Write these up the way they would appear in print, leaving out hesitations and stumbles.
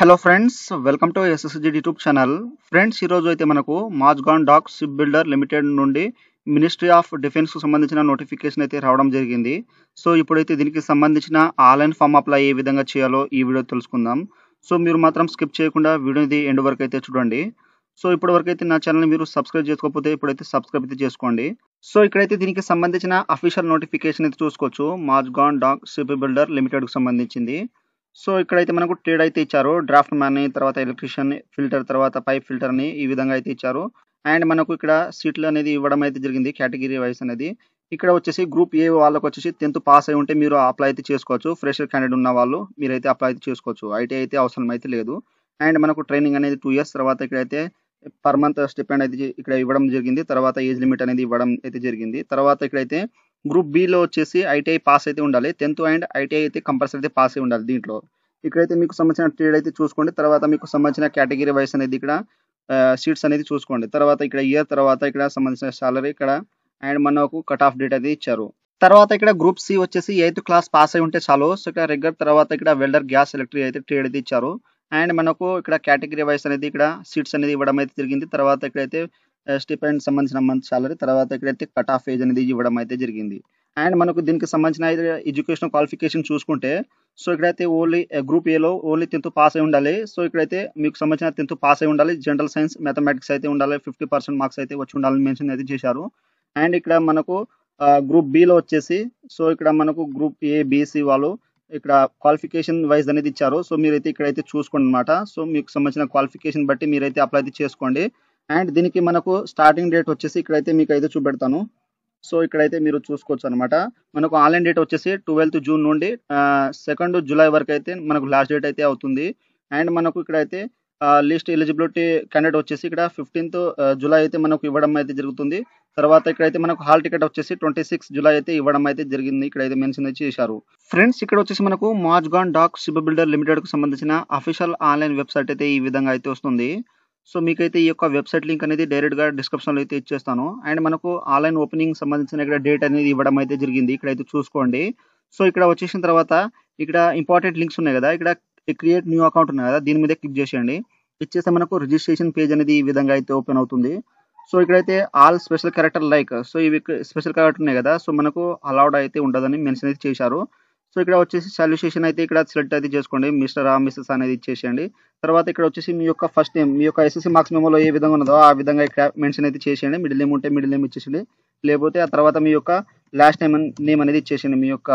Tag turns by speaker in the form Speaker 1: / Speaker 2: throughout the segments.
Speaker 1: Hello friends, welcome to SSG YouTube channel. Friends, ఈరోజు అయితే మనకు మాజ్గాన్ డాక్ షిప్ బిల్డర్ లిమిటెడ్ నుండి మినిస్ట్రీ ఆఫ్ డిఫెన్స్కు సంబంధించిన నోటిఫికేషన్ అయితే రావడం జరిగింది. సో ఇప్పుడైతే దీనికి సంబంధించిన ఆన్లైన్ ఫామ్ అప్లై ఏ విధంగా చేయాలో ఈ వీడియో తెలుసుకుందాం. సో మీరు మాత్రం స్కిప్ చేయకుండా వీడియోని ఎండ్ వరకు అయితే చూడండి. సో ఇప్పటి వరకు అయితే నా ఛానల్ని మీరు సబ్స్క్రైబ్ చేసుకోకపోతే ఇప్పుడైతే సబ్స్క్రైబ్ అయితే చేసుకోండి. సో ఇక్కడైతే దీనికి సంబంధించిన అఫీషియల్ నోటిఫికేషన్ అయితే చూసుకోవచ్చు. మాజ్గాన్ డాక్ షిప్ బిల్డర్ లిమిటెడ్కు సంబంధించింది. సో ఇక్కడైతే మనకు ట్రేడ్ అయితే ఇచ్చారు. డ్రాఫ్ట్ మ్యాన్, తర్వాత ఎలక్ట్రీషియన్, ఫిల్టర్, తర్వాత పైప్ ఫిల్టర్ అని ఈ విధంగా అయితే ఇచ్చారు. అండ్ మనకు ఇక్కడ సీట్లు అనేది ఇవ్వడం అయితే జరిగింది, కేటగిరీ వైస్ అనేది. ఇక్కడ వచ్చేసి గ్రూప్ ఏ వాళ్ళకి వచ్చేసి 10th పాస్ అయి ఉంటే మీరు అప్లై అయితే చేసుకోవచ్చు. ఫ్రెషర్ క్యాండిడేట్ ఉన్న వాళ్ళు మీరైతే అప్లై అయితే చేసుకోవచ్చు. ఐటీ అయితే అవసరం అయితే లేదు. అండ్ మనకు ట్రైనింగ్ అనేది 2 years, తర్వాత ఇక్కడైతే పర్ మంత్ స్టిపెండ్ అయితే ఇక్కడ ఇవ్వడం జరిగింది. తర్వాత ఏజ్ లిమిట్ అనేది ఇవ్వడం అయితే జరిగింది. తర్వాత ఇక్కడైతే గ్రూప్ బిలో వచ్చేసి ఐటీఐ పాస్ అయితే ఉండాలి. 10th అండ్ ఐటీఐ అయితే కంపల్సరీ అయితే పాస్ అయి ఉండాలి దీంట్లో. ఇక్కడైతే మీకు సంబంధించిన ట్రేడ్ అయితే చూసుకోండి. తర్వాత మీకు సంబంధించిన కేటగిరీ వైస్ అనేది ఇక్కడ సీట్స్ అనేది చూసుకోండి. తర్వాత ఇక్కడ ఇయర్, తర్వాత ఇక్కడ సంబంధించిన సాలరీ ఇక్కడ, అండ్ మనకు కట్ ఆఫ్ డేట్ అయితే ఇచ్చారు. తర్వాత ఇక్కడ గ్రూప్ సి వచ్చేసి 8th క్లాస్ పాస్ అయి ఉంటే చాలు. సో ఇక్కడ రెగ్యులర్, తర్వాత ఇక్కడ వెల్డర్, గ్యాస్, ఎలక్ట్రిక్ అయితే ట్రేడ్ అయితే ఇచ్చారు. అండ్ మనకు ఇక్కడ కేటగిరీ వైస్ అనేది ఇక్కడ సీట్స్ అనేది ఇవ్వడం అయితే జరిగింది. తర్వాత ఇక్కడైతే స్టిపెండ్ సంబంధించిన మంత్ సాలరీ, తర్వాత ఇక్కడైతే కట్ ఆఫ్ ఏజ్ అనేది ఇవ్వడం అయితే జరిగింది. అండ్ మనకు దీనికి సంబంధించిన ఎడ్యుకేషన్ క్వాలిఫికేషన్ చూసుకుంటే, సో ఇక్కడైతే ఓన్లీ గ్రూప్ ఏలో ఓన్లీ 10th పాస్ అయి ఉండాలి. సో ఇక్కడైతే మీకు సంబంధించిన 10th పాస్ అయి ఉండాలి. జనరల్ సైన్స్, మ్యాథమెటిక్స్ అయితే ఉండాలి. 50% మార్క్స్ అయితే వచ్చి ఉండాలని మెన్షన్ అయితే చేశారు. అండ్ ఇక్కడ మనకు గ్రూప్ బిలో వచ్చేసి, సో ఇక్కడ మనకు గ్రూప్ ఏ, బీసీ వాళ్ళు ఇక్కడ క్వాలిఫికేషన్ వైజ్ అనేది ఇచ్చారు. సో మీరైతే ఇక్కడైతే చూసుకోండి అనమాట. సో మీకు సంబంధించిన క్వాలిఫికేషన్ బట్టి మీరైతే అప్లై అయితే చేసుకోండి. అండ్ దీనికి మనకు స్టార్టింగ్ డేట్ వచ్చేసి ఇక్కడైతే మీకు అయితే చూపెడతాను. సో ఇక్కడైతే మీరు చూసుకోవచ్చు అనమాట. మనకు ఆన్లైన్ డేట్ వచ్చేసి 12th జూన్ నుండి 2nd జూలై వరకు అయితే మనకు లాస్ట్ డేట్ అయితే అవుతుంది. అండ్ మనకు ఇక్కడైతే లిస్ట్ ఎలిజిబిలిటీ క్యాండిడేట్ వచ్చేసి ఇక్కడ 15th జూలై అయితే మనకు ఇవ్వడం అయితే జరుగుతుంది. తర్వాత ఇక్కడైతే మనకు హాల్ టికెట్ వచ్చేసి 26 జూలై అయితే ఇవ్వడం అయితే జరిగింది. ఇక్కడైతే మెన్షన్ అయితే చేశారు. ఫ్రెండ్స్, ఇక్కడ వచ్చేసి మనకు మాజ్గాన్ డాక్ షిప్ బిల్డర్ లిమిటెడ్ కు సంబంధించిన అఫీషియల్ ఆన్లైన్ వెబ్సైట్ అయితే ఈ విధంగా అయితే వస్తుంది. సో మీకైతే ఈ యొక్క వెబ్సైట్ లింక్ అనేది డైరెక్ట్గా డిస్క్రిప్షన్లో అయితే ఇచ్చేస్తాను. అండ్ మనకు ఆన్లైన్ ఓపెనింగ్ సంబంధించిన ఇక్కడ డేట్ అనేది ఇవ్వడం అయితే జరిగింది. ఇక్కడైతే చూసుకోండి. సో ఇక్కడ వచ్చేసిన తర్వాత ఇక్కడ ఇంపార్టెంట్ లింక్స్ ఉన్నాయి కదా, ఇక్కడ క్రియేట్ న్యూ అకౌంట్ ఉన్నాయి కదా, దీని మీద క్లిక్ చేసేయండి. ఇచ్చేస్తే మనకు రిజిస్ట్రేషన్ పేజ్ అనేది ఈ విధంగా అయితే ఓపెన్ అవుతుంది. సో ఇక్కడైతే all special character like, so ఇవి స్పెషల్ క్యారెక్టర్ ఉన్నాయి కదా, సో మనకు అలౌడ్ అయితే ఉండదని మెన్షన్ అయితే చేశారు. సో ఇక్కడ వచ్చేసి సాల్యుటేషన్ అయితే ఇక్కడ సెలెక్ట్ అయితే చేసుకోండి. మిస్టర్ ఆ, మిస్సెస్ అనేది ఇచ్చేసేయండి. తర్వాత ఇక్కడ వచ్చేసి మీ యొక్క ఫస్ట్ నేమ్, మీ యొక్క ఎస్ఎస్సి మార్క్స్ మెమోలో ఏ విధంగా ఉన్నదో ఆ విధంగా ఇక్కడ మెన్షన్ అయితే చేసేయండి. మిడిల్ నేమ్ ఉంటే మిడిల్ నేమ్ ఇచ్చేసేయండి. లేకపోతే ఆ తర్వాత మీ యొక్క లాస్ట్ నేమ్ అనేది ఇచ్చేసేయండి, మీ యొక్క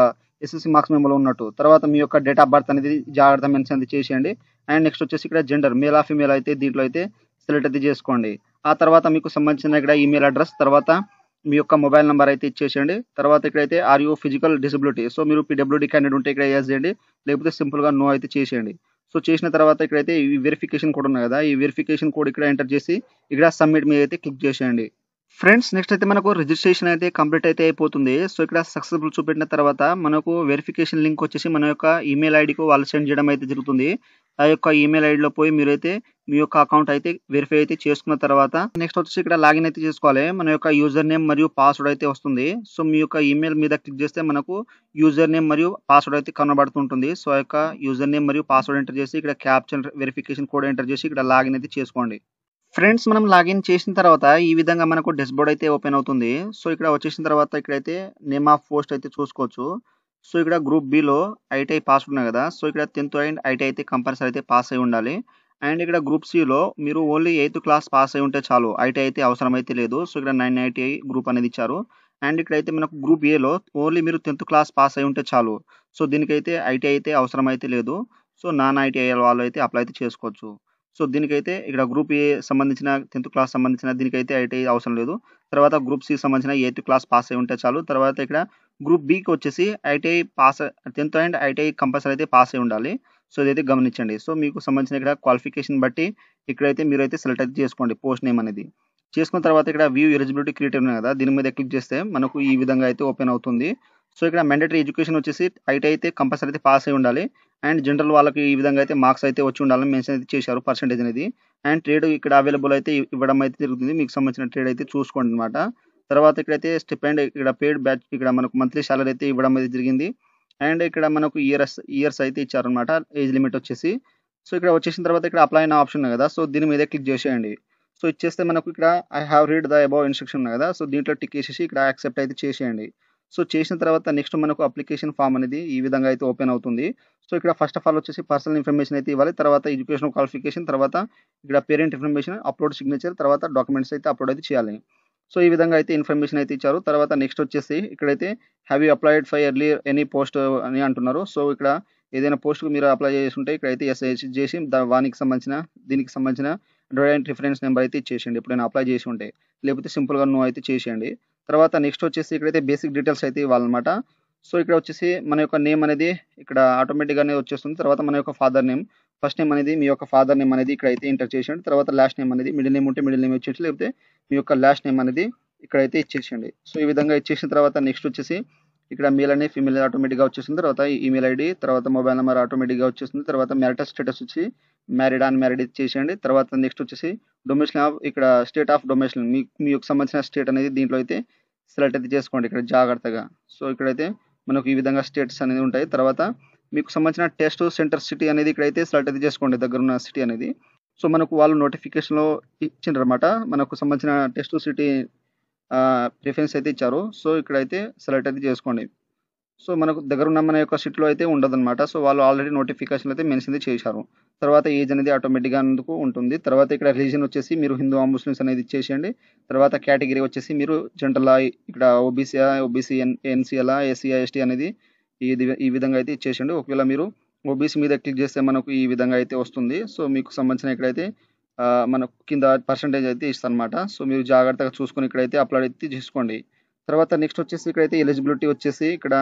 Speaker 1: ఎస్ఎస్సి మార్క్స్ మెమోలో ఉన్నట్టు. తర్వాత మీ యొక్క డేట్ ఆఫ్ బర్త్ అనేది జాగ్రత్త మెన్షన్ అయితే చేసేయండి. అండ్ నెక్స్ట్ వచ్చేసి ఇక్కడ జెండర్, మేల్ ఆ ఫీమేల్ అయితే దీంట్లో అయితే సెలెక్ట్ అయితే చేసుకోండి. ఆ తర్వాత మీకు సంబంధించిన ఇక్కడ ఈమెయిల్ అడ్రస్, తర్వాత మీ యొక్క మొబైల్ నెంబర్ అయితే ఇచ్చేసేయండి. తర్వాత ఇక్కడైతే are you physical disability, so మీరు పీడబ్ల్యూడీ క్యాండిడేట్ ఉంటే ఇక్కడ ఎస్ చేయండి, లేకపోతే సింపుల్గా నో అయితే చేసేయండి. సో చేసిన తర్వాత ఇక్కడైతే ఈ వెరిఫికేషన్ కోడ్ ఉన్నాయి కదా, ఈ వెరిఫికేషన్ కోడ్ ఇక్కడ ఎంటర్ చేసి ఇక్కడ సబ్మిట్ మీద అయితే క్లిక్ చేసేయండి. ఫ్రెండ్స్, నెక్స్ట్ అయితే మనకు రిజిస్ట్రేషన్ అయితే కంప్లీట్ అయితే అయిపోతుంది. సో ఇక్కడ సక్సెస్ఫుల్ చూపెట్టిన తర్వాత మనకు వెరిఫికేషన్ లింక్ వచ్చేసి మన యొక్క ఈమెయిల్ ఐడికి వాళ్ళు సెండ్ చేయడం అయితే జరుగుతుంది. ఆ యొక్క ఈమెయిల్ ఐడిలో పోయి మీరైతే మీ యొక్క అకౌంట్ అయితే వెరిఫై అయితే చేసుకున్న తర్వాత నెక్స్ట్ వచ్చేసి ఇక్కడ లాగిన్ అయితే చేసుకోవాలి. మన యొక్క యూజర్ నేమ్ మరియు పాస్వర్డ్ అయితే వస్తుంది. సో మీ యొక్క ఈమెయిల్ మీద క్లిక్ చేస్తే మనకు యూజర్ నేమ్ మరియు పాస్వర్డ్ అయితే కనబడుతుంటుంది. సో ఆ యొక్క యూజర్ నేమ్ మరియు పాస్వర్డ్ ఎంటర్ చేసి ఇక్కడ క్యాప్చర్ వెరిఫికేషన్ కోడ్ ఎంటర్ చేసి ఇక్కడ లాగిన్ అయితే చేసుకోండి. ఫ్రెండ్స్, మనం లాగిన్ చేసిన తర్వాత ఈ విధంగా మనకు డెస్క్బోర్డ్ అయితే ఓపెన్ అవుతుంది. సో ఇక్కడ వచ్చేసిన తర్వాత ఇక్కడైతే నేమ్ ఆఫ్ పోస్ట్ అయితే చూసుకోవచ్చు. సో ఇక్కడ గ్రూప్ బిలో ఐటీఐ పాస్ ఉన్నాయి కదా, సో ఇక్కడ 10th అండ్ ఐటీఐ అయితే కంపల్సరీ అయితే పాస్ అయి ఉండాలి. అండ్ ఇక్కడ గ్రూప్ సిలో మీరు ఓన్లీ 8th క్లాస్ పాస్ అయి ఉంటే చాలు, ఐటీఐ అయితే అవసరం అయితే లేదు. సో ఇక్కడ 9 ఐటీఐ గ్రూప్ అనేది ఇచ్చారు. అండ్ ఇక్కడైతే మనకు గ్రూప్ ఏలో ఓన్లీ మీరు 10th క్లాస్ పాస్ అయి ఉంటే చాలు. సో దీనికైతే ఐటీఐ అయితే అవసరం అయితే లేదు. సో నాన్ ఐటీఐ వాళ్ళు అయితే అప్లై అయితే చేసుకోవచ్చు. సో దీనికైతే ఇక్కడ గ్రూప్ ఏ సంబంధించిన 10th క్లాస్ సంబంధించిన దీనికైతే ఐటీఐ అవసరం లేదు. తర్వాత గ్రూప్ సి సంబంధించిన 8th క్లాస్ పాస్ అయి ఉంటే చాలు. తర్వాత ఇక్కడ గ్రూప్ బికి వచ్చేసి ITI pass 10th and ITI compulsory అయితే పాస్ అయి ఉండాలి. సో ఇదైతే గమనించండి. సో మీకు సంబంధించిన ఇక్కడ క్వాలిఫికేషన్ బట్టి ఇక్కడైతే మీరైతే సెలెక్ట్ అయితే చేసుకోండి పోస్ట్ నేమ్ అనేది. చేసుకున్న తర్వాత ఇక్కడ వ్యూ ఎలిజిబిలిటీ క్రియేటివ్ ఉన్నాయి కదా, దీని మీద క్లిక్ చేస్తే మనకు ఈ విధంగా అయితే ఓపెన్ అవుతుంది. సో ఇక్కడ మ్యాండేటరీ ఎడ్యుకేషన్ వచ్చేసి ఐటీ అయితే కంపల్సరీ అయితే పాస్ అయి ఉండాలి. అండ్ జనరల్ వాళ్ళకి ఈ విధంగా అయితే మార్క్స్ అయితే వచ్చి ఉండాలని మెన్షన్ అయితే చేశారు, పర్సెంటేజ్ అనేది. అండ్ ట్రేడ్ ఇక్కడ అవైలబుల్ అయితే ఇవ్వడం అయితే జరుగుతుంది. మీకు సంబంధించిన ట్రేడ్ అయితే చూసుకోండి అనమాట. తర్వాత ఇక్కడైతే స్టిపెండ్, ఇక్కడ పెయిడ్ బ్యాచ్, ఇక్కడ మనకు మంత్లీ సాలరీ అయితే ఇవ్వడం అయితే జరిగింది. అండ్ ఇక్కడ మనకు ఇయర్స్ అయితే ఇచ్చారనమాట. ఏజ్ లిమిట్ వచ్చేసి సో ఇక్కడ వచ్చేసిన తర్వాత ఇక్కడ అప్లై అనే ఆప్షన్ ఉంది కదా, సో దీని మీద క్లిక్ చేసేయండి. సో ఇచ్చేస్తే మనకు ఇక్కడ I have read the above instruction ఉంది కదా, సో దీంట్లో టిక్ చేసేసి ఇక్కడ యాక్సెప్ట్ అయితే చేసేయండి. సో చేసిన తర్వాత నెక్స్ట్ మనకు అప్లికేషన్ ఫామ్ అనేది ఈ విధంగా అయితే ఓపెన్ అవుతుంది. సో ఇక్కడ ఫస్ట్ ఆఫ్ ఆల్ వచ్చేసి పర్సనల్ ఇన్ఫర్మేషన్ అయితే ఇవ్వాలి. తర్వాత ఎడ్యుకేషనల్ క్వాలిఫికేషన్, తర్వాత ఇక్కడ పేరెంట్ ఇన్ఫర్మేషన్, అప్లోడ్ సిగ్నేచర్, తర్వాత డాక్యుమెంట్స్ అయితే అప్లోడ్ అయితే చేయాలి. సో ఈ విధంగా అయితే ఇన్ఫర్మేషన్ అయితే ఇచ్చారు. తర్వాత నెక్స్ట్ వచ్చేసి ఇక్కడైతే have you applied for early any post అని అంటున్నారు. సో ఇక్కడ ఏదైనా పోస్ట్‌కి మీరు అప్లై చేసుంటే ఇక్కడైతే యెస్ చేసి వానికి సంబంధించిన దీనికి సంబంధించిన డ్రైవింగ్ రిఫరెన్స్ నెంబర్ అయితే ఇచ్చేసేయండి. ఎప్పుడైనా అప్లై చేసి ఉంటే. లేకపోతే సింపుల్‌గా నో అయితే చేసేయండి. తర్వాత నెక్స్ట్ వచ్చేసి ఇక్కడైతే బేసిక్ డీటెయిల్స్ అయితే ఇవ్వాలన్నమాట. సో ఇక్కడ వచ్చేసి మన యొక్క నేమ్ అనేది ఇక్కడ ఆటోమేటిక్‌గానే వచ్చేస్తుంది. తర్వాత మన యొక్క ఫాదర్ నేమ్, ఫస్ట్ నేమ్ అనేది మీ యొక్క ఫాదర్ నేమ్ అనేది ఇక్కడైతే ఎంటర్ చేసేయండి. తర్వాత లాస్ట్ నేమ్ అనేది మిడిల్ నేమ్ ఉంటే మిడిల్ నేమ్ ఇచ్చేసి, లేకపోతే మీ యొక్క లాస్ట్ నేమ్ అనేది ఇక్కడైతే ఇచ్చేసేయండి. సో ఈ విధంగా ఇచ్చేసిన తర్వాత నెక్స్ట్ వచ్చేసి ఇక్కడ మేల్ అని ఫీమేల్ ఆటోమేటిక్‌గా వచ్చేసింది. తర్వాత ఈమెయిల్ ఐడీ, తర్వాత మొబైల్ నంబర్ ఆటోమేటిక్‌గా వచ్చేస్తుంది. తర్వాత మ్యారిటల్ స్టేటస్ వచ్చి మ్యారీడ్, అన్‌మ్యారీడ్ ఇచ్చేసేయండి. తర్వాత నెక్స్ట్ వచ్చేసి డొమిసైల్ ఆఫ్ ఇక్కడ స్టేట్ ఆఫ్ డొమిసైల్ మీకు సంబంధించిన స్టేట్ అనేది దీంట్లో అయితే సెలెక్ట్ అయితే చేసుకోండి ఇక్కడ జాగ్రత్తగా. సో ఇక్కడైతే మనకు ఈ విధంగా స్టేట్స్ అనేది ఉంటాయి. తర్వాత మీకు సంబంధించిన టెస్ట్ సెంటర్ సిటీ అనేది ఇక్కడైతే సెలెక్ట్ అయితే చేసుకోండి దగ్గరున్న సిటీ అనేది. సో మనకు వాళ్ళు నోటిఫికేషన్‌లో ఇచ్చిండ్రన్నమాట. మనకు సంబంధించిన టెస్ట్ సిటీ ప్రిఫరెన్స్ అయితే ఇచ్చారు. సో ఇక్కడైతే సెలెక్ట్ అయితే చేసుకోండి. సో మనకు దగ్గరున్న మన యొక్క సిటీలో అయితే ఉండదనమాట. సో వాళ్ళు ఆల్రెడీ నోటిఫికేషన్‌లో అయితే మెన్షన్ అయితే చేశారు. తర్వాత ఏజ్ అనేది ఆటోమేటిక్‌గా అందుకు ఉంటుంది. తర్వాత ఇక్కడ రిలీజియన్ వచ్చేసి మీరు హిందూ ఆర్ ముస్లిమ్స్ అనేది ఇచ్చేసేయండి. తర్వాత కేటగిరీ వచ్చేసి మీరు జనరలా, ఇక్కడ ఓబీసీయా, ఓబీసీ ఎన్సీఎలా, ఎస్సీయా, ఎస్టీ అనేది ఈ విధంగా అయితే ఇచ్చేసేయండి. ఒకవేళ మీరు ఓబీసీ మీద క్లిక్ చేస్తే మనకు ఈ విధంగా అయితే వస్తుంది. సో మీకు సంబంధించిన ఇక్కడైతే మనకు కింద పర్సెంటేజ్ అయితే ఇస్తదనమాట. సో మీరు జాగ్రత్తగా చూసుకొని ఇక్కడైతే అప్లోడ్ అయితే చేసుకోండి. తర్వాత నెక్స్ట్ వచ్చేసి ఇక్కడైతే ఎలిజిబిలిటీ వచ్చేసి ఇక్కడ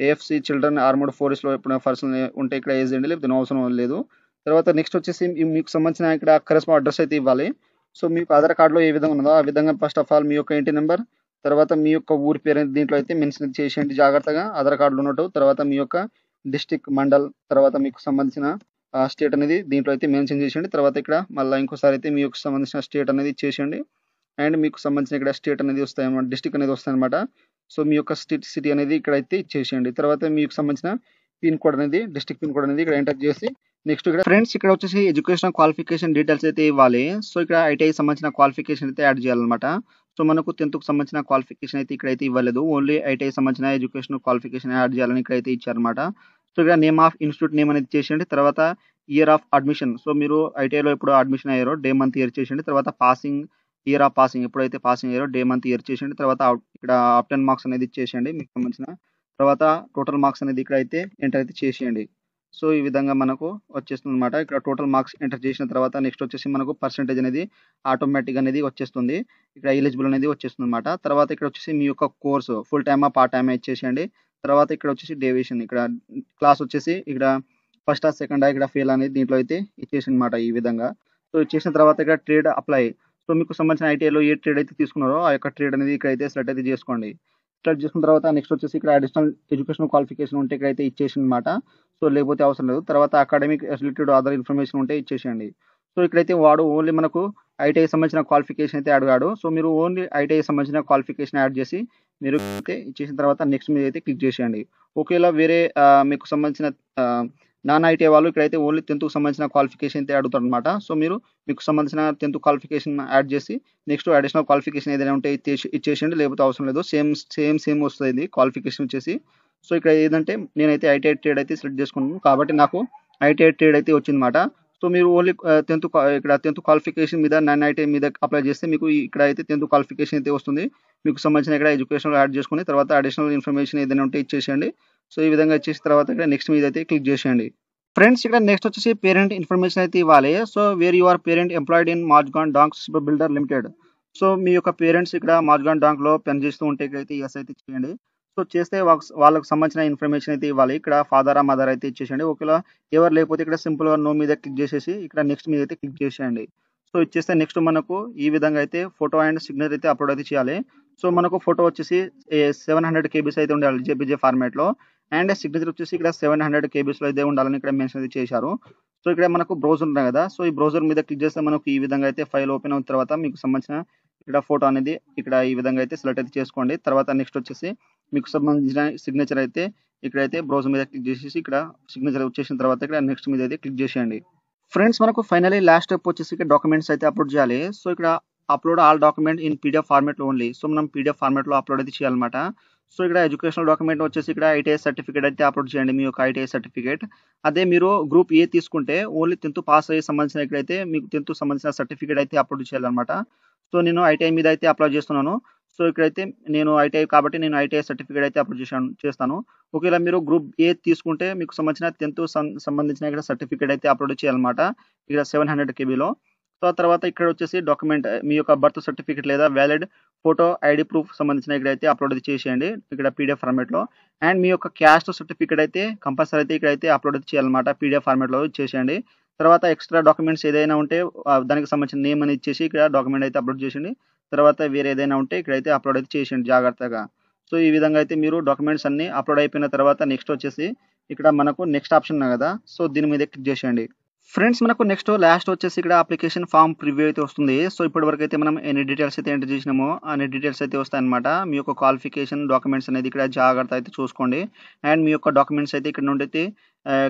Speaker 1: ఏఎఫ్‌సి చిల్డ్రన్ ఆర్మ్డ్ ఫోర్స్‌లో ఎప్పుడైనా పర్సన్ ఉంటే ఇక్కడ ఏజ్ అండి, లేకపోతే నో అవసరం లేదు. తర్వాత నెక్స్ట్ వచ్చేసి మీకు సంబంధించిన ఇక్కడ కరెస్పాండ్ అడ్రస్ అయితే ఇవ్వాలి. సో మీకు ఆధార్ కార్డ్‌లో ఏ విధంగా ఉన్నదో ఆ విధంగా ఫస్ట్ ఆఫ్ ఆల్ మీ యొక్క ఇంటి నంబర్, తర్వాత మీ యొక్క ఊరి పేరు అనేది దీంట్లో అయితే మెన్షన్ చేసేయండి జాగ్రత్తగా ఆధార్ కార్డ్‌లో ఉన్నట్టు. తర్వాత మీ యొక్క డిస్ట్రిక్ట్, మండల్, తర్వాత మీకు సంబంధించిన స్టేట్ అనేది దీంట్లో అయితే మెన్షన్ చేసేయండి. తర్వాత ఇక్కడ మళ్ళా ఇంకోసారి అయితే మీ యొక్క సంబంధించిన స్టేట్ అనేది ఇచ్చేసేయండి. అండ్ మీకు సంబంధించిన ఇక్కడ స్టేట్ అనేది వస్తాయన్నమాట, డిస్ట్రిక్ట్ అనేది వస్తాయన్నమాట. సో మీ యొక్క సిటీ అనేది ఇక్కడైతే ఇచ్చేసేయండి. తర్వాత మీకు సంబంధించిన పిన్ కోడ్ అనేది, డిస్ట్రిక్ట్ పిన్ కోడ్ అనేది ఇక్కడ ఎంటర్ చేసి నెక్స్ట్ ఇక్కడ ఫ్రెండ్స్ ఇక్కడ వచ్చేసి ఎడ్యుకేషన్ క్వాలిఫికేషన్ డీటెయిల్స్ అయితే ఇవ్వాలి. సో ఇక్కడ ఐటీఐ సంబంధించిన క్వాలిఫికేషన్ అయితే యాడ్ చేయాలన్నమాట. సో మనకు 10th కి సంబంధించిన క్వాలిఫికేషన్ అయితే ఇక్కడైతే ఇవ్వలేదు. ఓన్లీ ఐటీఐ సంబంధించిన ఎడ్యుకేషన్ క్వాలిఫికేషన్ యాడ్ చేయాలని ఇక్కడైతే ఇచ్చారన్నమాట. సో ఇక్కడ నేమ్ ఆఫ్ ఇన్స్టిట్యూట్ నేమ్ అనేది చేసేయండి. తర్వాత ఇయర్ ఆఫ్ అడ్మిషన్, సో మీరు ఐటీఐలో ఎప్పుడు అడ్మిషన్ అయ్యారో డే మంత్ ఇయర్ చేసేయండి. తర్వాత ఇయర్ ఆఫ్ పాసింగ్, ఎప్పుడైతే పాసింగ్ అయ్యారో డే మంత్ ఇయర్ చేసేయండి. తర్వాత ఇక్కడ ఆప్టెన్ మార్క్స్ అనేది ఇచ్చేసేయండి మీకు సంబంధించిన. తర్వాత టోటల్ మార్క్స్ అనేది ఇక్కడైతే ఎంటర్ అయితే చేసేయండి. సో ఈ విధంగా మనకు వచ్చేస్తుందన్నమాట. ఇక్కడ టోటల్ మార్క్స్ ఎంటర్ చేసిన తర్వాత నెక్స్ట్ వచ్చేసి మనకు పర్సెంటేజ్ అనేది ఆటోమేటిక్ అనేది వచ్చేస్తుంది. ఇక్కడ ఎలిజిబుల్ అనేది వచ్చేస్తుందన్నమాట. తర్వాత ఇక్కడ వచ్చేసి మీ యొక్క కోర్సు ఫుల్ టైమా, పార్ట్ టైమా ఇచ్చేసేయండి. తర్వాత ఇక్కడ వచ్చేసి డేవియేషన్, ఇక్కడ క్లాస్ వచ్చేసి ఇక్కడ ఫస్టా, సెకండా, ఇక్కడ ఫెయిల్ అనేది దీంట్లో అయితే ఇచ్చేసనమాట ఈ విధంగా. సో ఇచ్చేసిన తర్వాత ఇక్కడ ట్రేడ్ అప్లై, సో మీకు సంబంధించిన ఐటీఐలో ఏ ట్రేడ్ అయితే తీసుకున్నారో ఆ యొక్క ట్రేడ్ అనేది ఇక్కడైతే సెలెక్ట్ అయితే చేసుకోండి. సెలెక్ట్ చేసుకున్న తర్వాత నెక్స్ట్ వచ్చేసి ఇక్కడ అడిషనల్ ఎడ్యుకేషనల్ క్వాలిఫికేషన్ ఉంటే ఇక్కడైతే ఇచ్చేసనమాట. సో లేకపోతే అవసరం లేదు. తర్వాత అకాడమిక్ రిలేటెడ్ అదర్ ఇన్ఫర్మేషన్ ఉంటే ఇచ్చేసేయండి. సో ఇక్కడైతే వాడు ఓన్లీ మనకు ఐటీఐ సంబంధించిన క్వాలిఫికేషన్ అయితే అడిగాడు. సో మీరు ఓన్లీ ఐటీఐ సంబంధించిన క్వాలిఫికేషన్ యాడ్ చేసి మీరు అయితే ఇచ్చేసిన తర్వాత నెక్స్ట్ మీద అయితే క్లిక్ చేసేయండి. ఒకవేళ వేరే మీకు సంబంధించిన నాన్ ఐటీఐ వాళ్ళు ఇక్కడైతే ఓన్లీ 10th సంబంధించిన క్వాలిఫికేషన్ అయితే అడుగుతారనమాట. సో మీరు మీకు సంబంధించిన 10th క్వాలిఫికేషన్ యాడ్ చేసి నెక్స్ట్ అడిషనల్ క్వాలిఫికేషన్ ఏదైనా ఉంటే ఇచ్చేసేయండి. లేకపోతే అవసరం లేదు. సేమ్ వస్తుంది క్వాలిఫికేషన్ వచ్చేసి. సో ఇక్కడ ఏదంటే నేనైతే ఐటీఐ ట్రేడ్ అయితే సెలెక్ట్ చేసుకున్నాను కాబట్టి నాకు ఐటీఐ ట్రేడ్ అయితే వచ్చిందన్నమాట. సో మీరు ఓన్లీ 10th క్వాలిఫికేషన్ మీద నాన్ ఐటీఐ మీద అప్లై చేస్తే మీకు ఇక్కడ అయితే 10th క్వాలిఫికేషన్ అయితే వస్తుంది. మీకు సంబంధించిన ఇక్కడ ఎడ్యుకేషన్ యాడ్ చేసుకుని తర్వాత అడిషనల్ ఇన్ఫర్మేషన్ ఏదైనా ఉంటే ఇచ్చేసేయండి. సో ఈ విధంగా ఇచ్చేసిన తర్వాత ఇక్కడ నెక్స్ట్ మీద అయితే క్లిక్ చేసేయండి. ఫ్రెండ్స్ ఇక్కడ నెక్స్ట్ వచ్చేసి పేరెంట్ ఇన్ఫర్మేషన్ అయితే ఇవ్వాలి. So where your parent employed in Mazagon dock ship builder limited. So మీ యొక్క పేరెంట్స్ ఇక్కడ మాజ్గాన్ డాంక్లో పనిచేస్తూ ఉంటే ఇక్కడైతే ఎస్ అయితే చేయండి. సో చేస్తే వాళ్ళకి సంబంధించిన ఇన్ఫర్మేషన్ అయితే ఇవ్వాలి. ఇక్కడ ఫాదర్ మదర్ అయితే ఇచ్చేసేయండి. ఒకవేళ ఎవరు లేకపోతే ఇక్కడ సింపుల్గా నో మీద క్లిక్ చేసేసి ఇక్కడ నెక్స్ట్ మీద అయితే క్లిక్ చేసేయండి. సో ఇచ్చేస్తే నెక్స్ట్ మనకు ఈ విధంగా అయితే ఫోటో అండ్ సిగ్నేచర్ అయితే అప్లోడ్ అయితే చేయాలి. సో మనకు ఫోటో వచ్చేసి 700 కేబీస్ అయితే ఉండాలి జేపీజే ఫార్మాట్లో. అండ్ సిగ్నేచర్ వచ్చేసి ఇక్కడ 700 కేబీస్లో అయితే ఉండాలని ఇక్కడ మెన్షన్ అయితే చేశారు. సో ఇక్కడ మనకు బ్రౌజర్ ఉన్నాయి కదా, సో ఈ బ్రౌజర్ మీద క్లిక్ చేస్తే మనకు ఈ విధంగా అయితే ఫైల్ ఓపెన్ అయిన తర్వాత మీకు సంబంధించిన ఇక్కడ ఫోటో అనేది ఇక్కడ ఈ విధంగా అయితే సెలెక్ట్ అయితే చేసుకోండి. తర్వాత నెక్స్ట్ వచ్చేసి మీకు సంబంధించిన సిగ్నేచర్ అయితే ఇక్కడైతే బ్రౌజర్ మీద క్లిక్ చేసేసి ఇక్కడ సిగ్నేచర్ వచ్చేసిన తర్వాత ఇక్కడ నెక్స్ట్ మీద అయితే క్లిక్ చేసేయండి. ఫ్రెండ్స్ మనకు ఫైనల్లీ లాస్ట్ స్టెప్ వచ్చేసి ఇక్కడ డాక్యుమెంట్స్ అయితే అప్లోడ్ చేయాలి. సో ఇక్కడ upload all document in PDF ఫార్మాట్‌లో ఓన్లీ. సో మనం పీడిఎఫ్ ఫార్మాట్‌లో అప్లోడ్ అయితే చేయాలన్నమాట. సో ఇక్కడ ఎడ్యుకేషనల్ డాక్యుమెంట్ వచ్చేసి ఇక్కడ ఐటీఐ సర్టిఫికేట్ అయితే అప్లోడ్ చేయండి. మీ యొక్క ఐటీఐ సర్టిఫికేట్. అదే మీరు గ్రూప్ ఏ తీసుకుంటే ఓన్లీ 10థ్ పాస్ అయ్యే సంబంధించిన ఇక్కడైతే మీకు 10థ్ సంబంధించిన సర్టిఫికేట్ అయితే అప్లోడ్ చేయాలన్నమాట. సో నేను ఐటీఐ మీద అయితే అప్లై చేస్తున్నాను. సో ఇక్కడైతే నేను ఐటీఐ కాబట్టి నేను ఐటీఐ సర్టిఫికేట్ అయితే అప్లోడ్ చేస్తాను. ఒకవేళ మీరు గ్రూప్ ఏ తీసుకుంటే మీకు సంబంధించిన 10థ్ సంబంధించిన ఇక్కడ సర్టిఫికేట్ అయితే అప్లోడ్ చేయాలన్నమాట. ఇక్కడ 700 కేబీలో. సో ఆ తర్వాత ఇక్కడ వచ్చేసి డాక్యుమెంట్ మీ యొక్క బర్త్ సర్టిఫికేట్ లేదా వ్యాలిడ్ ఫోటో ఐడి ప్రూఫ్ సంబంధించిన ఇక్కడైతే అప్లోడ్ చేసేయండి ఇక్కడ పీడిఎఫ్ ఫార్మాట్‌లో. అండ్ మీ యొక్క క్యాస్ట్ సర్టిఫికేట్ అయితే కంపల్సరీ అయితే ఇక్కడైతే అప్లోడ్ చేయాలన్నమాట పీడిఎఫ్ ఫార్మాట్‌లో చేసేయండి. తర్వాత ఎక్స్ట్రా డాక్యుమెంట్స్ ఏదైనా ఉంటే దానికి సంబంధించిన నేమ్ అని ఇచ్చేసి ఇక్కడ డాక్యుమెంట్ అయితే అప్లోడ్ చేసేయండి. తర్వాత వేరే ఏదైనా ఉంటే ఇక్కడైతే అప్లోడ్ అయితే చేసేయండి జాగ్రత్తగా. సో ఈ విధంగా అయితే మీరు డాక్యుమెంట్స్ అన్నీ అప్లోడ్ అయిపోయిన తర్వాత నెక్స్ట్ వచ్చేసి ఇక్కడ మనకు నెక్స్ట్ ఆప్షన్ ఉంది కదా! సో దీని మీద క్లిక్ చేసేయండి. ఫ్రెండ్స్ మనకు నెక్స్ట్ లాస్ట్ వచ్చేసి ఇక్కడ అప్లికేషన్ ఫార్మ్ ప్రివ్యూ అయితే వస్తుంది. సో ఇప్పటివరకు అయితే మనం ఎన్ని డీటెయిల్స్ అయితే ఎంటర్ చేసినామో అన్ని డీటెయిల్స్ అయితే వస్తాయన్నమాట. మీ యొక్క క్వాలిఫికేషన్ డాక్యుమెంట్స్ అనేది ఇక్కడ జాగ్రత్త అయితే చూసుకోండి. అండ్ మీ యొక్క డాక్యుమెంట్స్ అయితే ఇక్కడ నుండి అయితే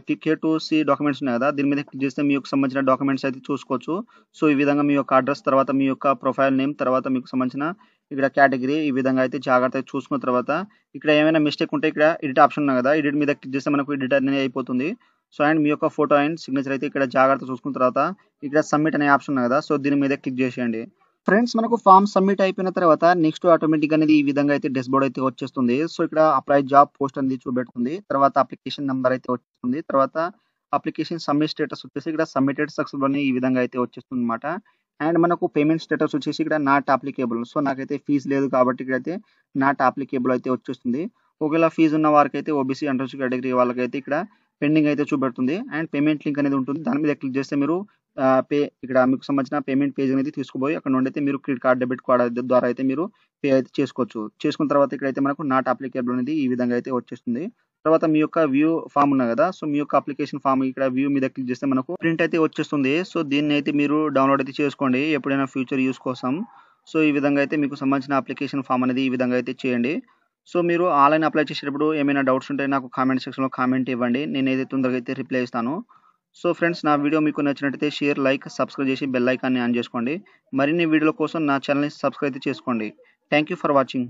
Speaker 1: click here to see documents ఉన్నాయి కదా! దీని మీద క్లిక్ చేస్తే మీ యొక్క సంబంధించిన డాక్యుమెంట్స్ అయితే చూసుకోవచ్చు. సో ఈ విధంగా మీ యొక్క అడ్రస్, తర్వాత మీ యొక్క ప్రొఫైల్ నేమ్, తర్వాత మీకు సంబంధించిన ఇక్కడ కేటగిరీ ఈ విధంగా అయితే జాగ్రత్తగా చూసుకున్న తర్వాత ఇక్కడ ఏమైనా మిస్టేక్ ఉంటే ఇక్కడ ఎడిట్ ఆప్షన్ ఉంది కదా! ఎడిట్ మీద క్లిక్ చేస్తే మనకు ఎడిట్ అనేది అయిపోతుంది. సో అండ్ మీ యొక్క ఫోటో అండ్ సిగ్నేచర్ అయితే ఇక్కడ జాగ్రత్తగా చూసుకున్న తర్వాత ఇక్కడ సబ్మిట్ అనే ఆప్షన్ ఉంది కదా! సో దీని మీద క్లిక్ చేసేయండి. ఫ్రెండ్స్ మనకు ఫార్మ్ సబ్మిట్ అయిపోయిన తర్వాత నెక్స్ట్ ఆటోమేటిక్ అనేది ఈ విధంగా అయితే డాష్‌బోర్డ్ అయితే వచ్చేస్తుంది. సో ఇక్కడ అప్లై జాబ్ పోస్ట్ అనేది చూపెడుతుంది. తర్వాత అప్లికేషన్ నంబర్ అయితే వచ్చేస్తుంది. తర్వాత అప్లికేషన్ సబ్మిట్ స్టేటస్ వచ్చేసి ఇక్కడ సబ్మిటెడ్ సక్సెస్‌ఫుల్ అని ఈ విధంగా అయితే వచ్చేస్తుందన్నమాట. అండ్ మనకు పేమెంట్ స్టేటస్ వచ్చేసి ఇక్కడ నాట్ అప్లికేబుల్. సో నాకైతే ఫీజ్ లేదు కాబట్టి ఇక్కడైతే నాట్ అప్లికేబుల్ అయితే వచ్చేస్తుంది. ఒకవేళ ఫీజ్ ఉన్న వారికైతే ఓబీసీ అండర్‌రిజర్వ్డ్ కేటగిరీ వాళ్ళకైతే ఇక్కడ పెండింగ్ అయితే చూపెడుతుంది. అండ్ పేమెంట్ లింక్ అనేది ఉంటుంది. దాని మీద క్లిక్ చేస్తే మీరు ఇక్కడ మీకు సంబంధించిన పేమెంట్ పేజ్ అనేది తీసుకుపోయి అక్కడ నుండి అయితే మీరు క్రెడిట్ కార్డ్, డెబిట్ కార్డ్ ద్వారా అయితే మీరు పే అయితే చేసుకోవచ్చు. చేసుకున్న తర్వాత ఇక్కడైతే మనకు నాట్ అప్లికేబుల్ అనేది ఈ విధంగా అయితే వచ్చేస్తుంది. తర్వాత మీ యొక్క వ్యూ ఫార్మ్ ఉన్నది కదా! సో మీ యొక్క అప్లికేషన్ ఫార్మ్ ఇక్కడ వ్యూ మీద క్లిక్ చేస్తే మనకు ప్రింట్ అయితే వచ్చేస్తుంది. సో దీన్ని అయితే మీరు డౌన్‌లోడ్ అయితే చేసుకోండి. ఎప్పుడైనా ఫ్యూచర్ యూజ్ కోసం. సో ఈ విధంగా అయితే మీకు సంబంధించిన అప్లికేషన్ ఫార్మ్ అనేది ఈ విధంగా అయితే చేయండి. సో మీరు ఆన్‌లైన్ అప్లై చేసేటప్పుడు ఏమైనా డౌట్స్ ఉంటే నాకు కామెంట్ సెక్షన్‌లో కామెంట్ ఇవ్వండి. నేనైతే తొందరగా అయితే రిప్లై ఇస్తాను. సో ఫ్రెండ్స్ నా వీడియో మీకు నచ్చినట్టయితే షేర్, లైక్, సబ్స్క్రైబ్ చేసి బెల్ ఐకాన్‌ని ఆన్ చేసుకోండి. మరిన్ని వీడియోల కోసం నా ఛానెల్‌ని సబ్స్క్రైబ్ అయితే చేసుకోండి. Thank you for watching.